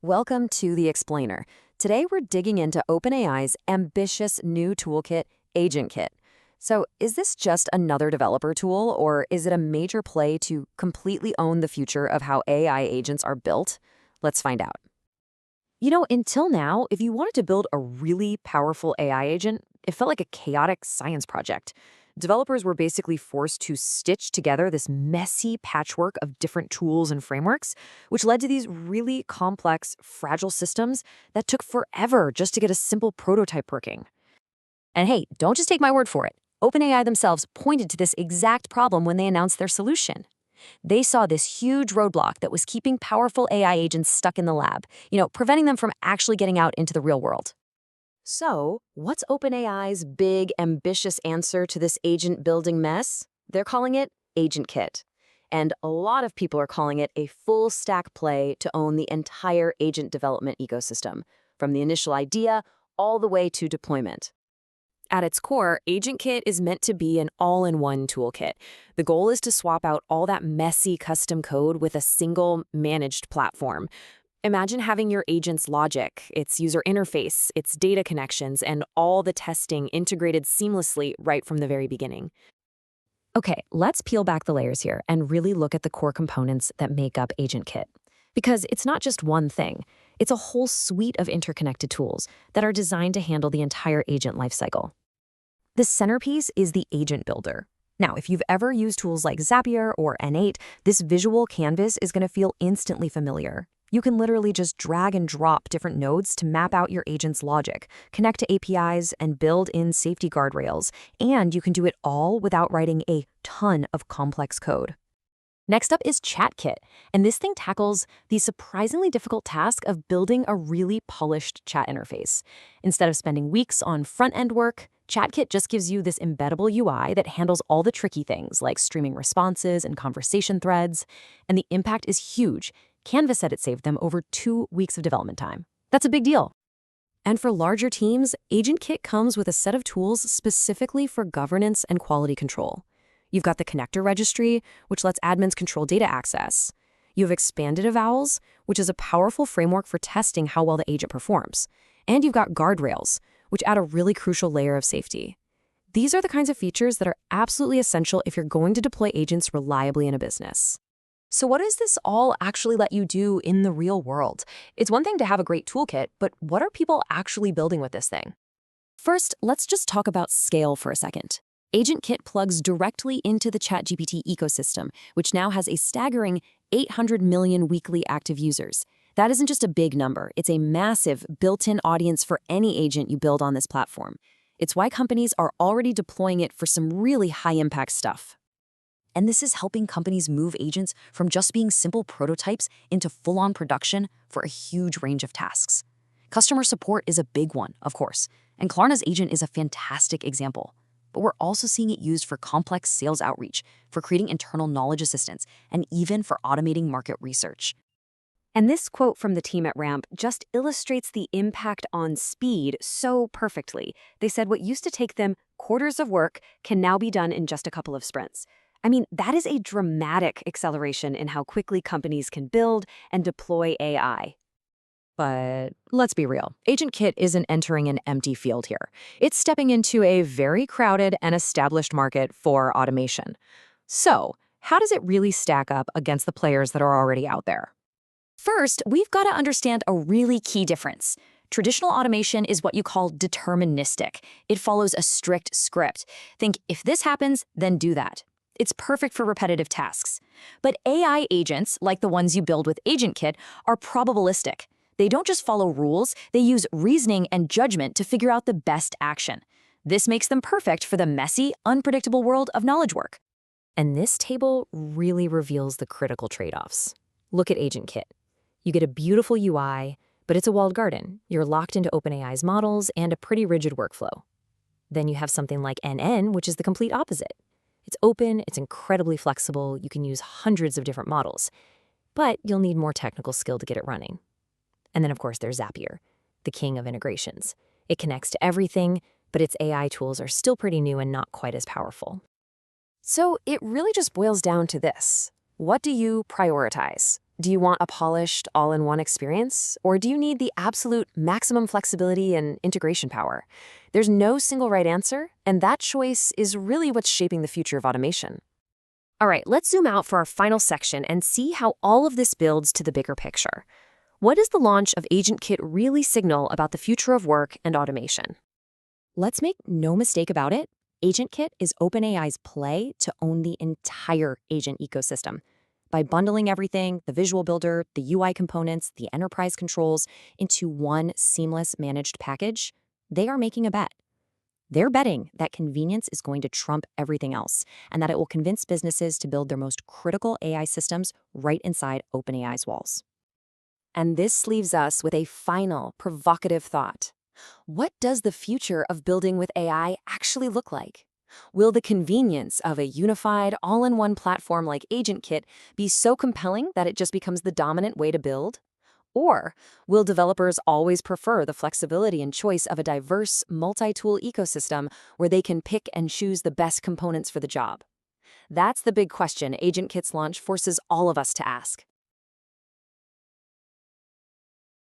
Welcome to The Explainer. Today we're digging into OpenAI's ambitious new toolkit, AgentKit. So is this just another developer tool, or is it a major play to completely own the future of how AI agents are built? Let's find out. Until now, if you wanted to build a really powerful AI agent, it felt like a chaotic science project. Developers were basically forced to stitch together this messy patchwork of different tools and frameworks, which led to these really complex, fragile systems that took forever just to get a simple prototype working. And hey, don't just take my word for it. OpenAI themselves pointed to this exact problem when they announced their solution. They saw this huge roadblock that was keeping powerful AI agents stuck in the lab, preventing them from actually getting out into the real world. So, what's OpenAI's big, ambitious answer to this agent-building mess? They're calling it AgentKit. And a lot of people are calling it a full-stack play to own the entire agent development ecosystem, from the initial idea all the way to deployment. At its core, AgentKit is meant to be an all-in-one toolkit. The goal is to swap out all that messy custom code with a single managed platform. Imagine having your agent's logic, its user interface, its data connections, and all the testing integrated seamlessly right from the very beginning. Okay, let's peel back the layers here and really look at the core components that make up AgentKit. Because it's not just one thing, it's a whole suite of interconnected tools that are designed to handle the entire agent lifecycle. The centerpiece is the agent builder. Now, if you've ever used tools like Zapier or N8, this visual canvas is going to feel instantly familiar. You can literally just drag and drop different nodes to map out your agent's logic, connect to APIs, and build in safety guardrails. And you can do it all without writing a ton of complex code. Next up is ChatKit, and this thing tackles the surprisingly difficult task of building a really polished chat interface. Instead of spending weeks on front-end work, ChatKit just gives you this embeddable UI that handles all the tricky things like streaming responses and conversation threads, and the impact is huge. Canva said it saved them over 2 weeks of development time. That's a big deal. And for larger teams, AgentKit comes with a set of tools specifically for governance and quality control. You've got the connector registry, which lets admins control data access. You have expanded avowals, which is a powerful framework for testing how well the agent performs. And you've got guardrails, which add a really crucial layer of safety. These are the kinds of features that are absolutely essential if you're going to deploy agents reliably in a business. So what does this all actually let you do in the real world? It's one thing to have a great toolkit, but what are people actually building with this thing? First, let's just talk about scale for a second. AgentKit plugs directly into the ChatGPT ecosystem, which now has a staggering 800 million weekly active users. That isn't just a big number, it's a massive built-in audience for any agent you build on this platform. It's why companies are already deploying it for some really high-impact stuff. And this is helping companies move agents from just being simple prototypes into full-on production for a huge range of tasks. Customer support is a big one, of course, and Klarna's agent is a fantastic example. But we're also seeing it used for complex sales outreach, for creating internal knowledge assistance, and even for automating market research. And this quote from the team at Ramp just illustrates the impact on speed so perfectly. They said what used to take them quarters of work can now be done in just a couple of sprints. I mean, that is a dramatic acceleration in how quickly companies can build and deploy AI. But let's be real, AgentKit isn't entering an empty field here. It's stepping into a very crowded and established market for automation. So, how does it really stack up against the players that are already out there? First, we've got to understand a really key difference. Traditional automation is what you call deterministic. It follows a strict script. Think, if this happens, then do that. It's perfect for repetitive tasks. But AI agents, like the ones you build with AgentKit, are probabilistic. They don't just follow rules, they use reasoning and judgment to figure out the best action. This makes them perfect for the messy, unpredictable world of knowledge work. And this table really reveals the critical trade-offs. Look at AgentKit. You get a beautiful UI, but it's a walled garden. You're locked into OpenAI's models and a pretty rigid workflow. Then you have something like NN, which is the complete opposite. It's open, it's incredibly flexible, you can use hundreds of different models, but you'll need more technical skill to get it running. And then, of course, there's Zapier, the king of integrations. It connects to everything, but its AI tools are still pretty new and not quite as powerful. So it really just boils down to this. What do you prioritize? Do you want a polished, all-in-one experience? Or do you need the absolute maximum flexibility and integration power? There's no single right answer, and that choice is really what's shaping the future of automation. All right, let's zoom out for our final section and see how all of this builds to the bigger picture. What does the launch of AgentKit really signal about the future of work and automation? Let's make no mistake about it. AgentKit is OpenAI's play to own the entire agent ecosystem. By bundling everything, the visual builder, the UI components, the enterprise controls, into one seamless managed package, they are making a bet. They're betting that convenience is going to trump everything else, and that it will convince businesses to build their most critical AI systems right inside OpenAI's walls. And this leaves us with a final, provocative thought. What does the future of building with AI actually look like? Will the convenience of a unified, all-in-one platform like AgentKit be so compelling that it just becomes the dominant way to build? Or will developers always prefer the flexibility and choice of a diverse, multi-tool ecosystem where they can pick and choose the best components for the job? That's the big question AgentKit's launch forces all of us to ask.